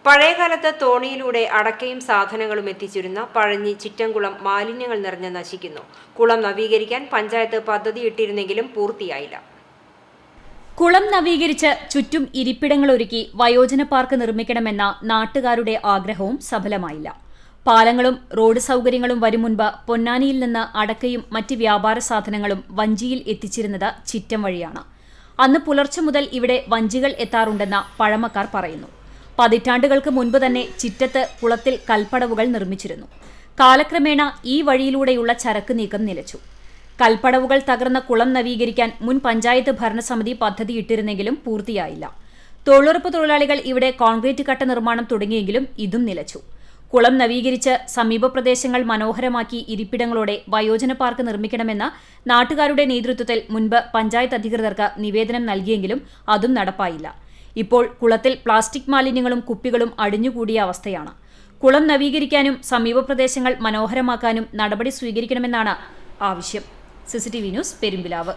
പഴയകാലത്ത് തോണിയിലൂടെ അടക്കയും സാധനങ്ങളും എത്തിച്ചിരുന്ന പഴഞ്ഞി ചിറ്റംകുളം മാലിന്യങ്ങൾ നിറഞ്ഞ് നശിക്കുന്നു. കുളം നവീകരിക്കാൻ പഞ്ചായത്ത് പദ്ധതിയിട്ടിരുന്നെങ്കിലും പൂർത്തിയായില്ല. കുളം നവീകരിച്ച് ചുറ്റും ഇരിപ്പിടങ്ങളൊരുക്കി വയോജന പാർക്ക് നിർമ്മിക്കണമെന്ന നാട്ടുകാരുടെ ആഗ്രഹവും സഫലമായില്ല. പാലങ്ങളും റോഡ് സൗകര്യങ്ങളും വരും മുൻപ് പൊന്നാനിയിൽ നിന്ന് അടക്കയും മറ്റ് വ്യാപാര സാധനങ്ങളും വഞ്ചിയിൽ എത്തിച്ചിരുന്നത് ചിറ്റം വഴിയാണ്. അന്ന് പുലർച്ചെ മുതൽ ഇവിടെ വഞ്ചികൾ എത്താറുണ്ടെന്ന് പഴമക്കാർ പറയുന്നു. പതിറ്റാണ്ടുകൾക്ക് മുൻപ് തന്നെ ചിറ്റത്ത് കുളത്തിൽ കൽപ്പടവുകൾ നിർമ്മിച്ചിരുന്നു. കാലക്രമേണ ഈ വഴിയിലൂടെയുള്ള ചരക്ക് നീക്കം നിലച്ചു. കൽപ്പടവുകൾ തകർന്ന കുളം നവീകരിക്കാൻ മുൻ പഞ്ചായത്ത് ഭരണസമിതി പദ്ധതിയിട്ടിരുന്നെങ്കിലും പൂർത്തിയായില്ല. തൊഴിലുറപ്പ് തൊഴിലാളികൾ ഇവിടെ കോൺക്രീറ്റ് കട്ട നിർമ്മാണം തുടങ്ങിയെങ്കിലും ഇതും നിലച്ചു. കുളം നവീകരിച്ച് സമീപ പ്രദേശങ്ങൾ മനോഹരമാക്കി ഇരിപ്പിടങ്ങളോടെ വയോജന പാർക്ക് നിർമ്മിക്കണമെന്ന് നാട്ടുകാരുടെ നേതൃത്വത്തിൽ മുൻപ് പഞ്ചായത്ത് അധികൃതർക്ക് നിവേദനം നൽകിയെങ്കിലും അതും നടപ്പായില്ല. ഇപ്പോൾ കുളത്തിൽ പ്ലാസ്റ്റിക് മാലിന്യങ്ങളും കുപ്പികളും അടിഞ്ഞുകൂടിയ അവസ്ഥയാണ്. കുളം നവീകരിക്കാനും സമീപ പ്രദേശങ്ങൾ മനോഹരമാക്കാനും നടപടി സ്വീകരിക്കണമെന്നാണ് ആവശ്യം. CCTV news, Perumpilavu.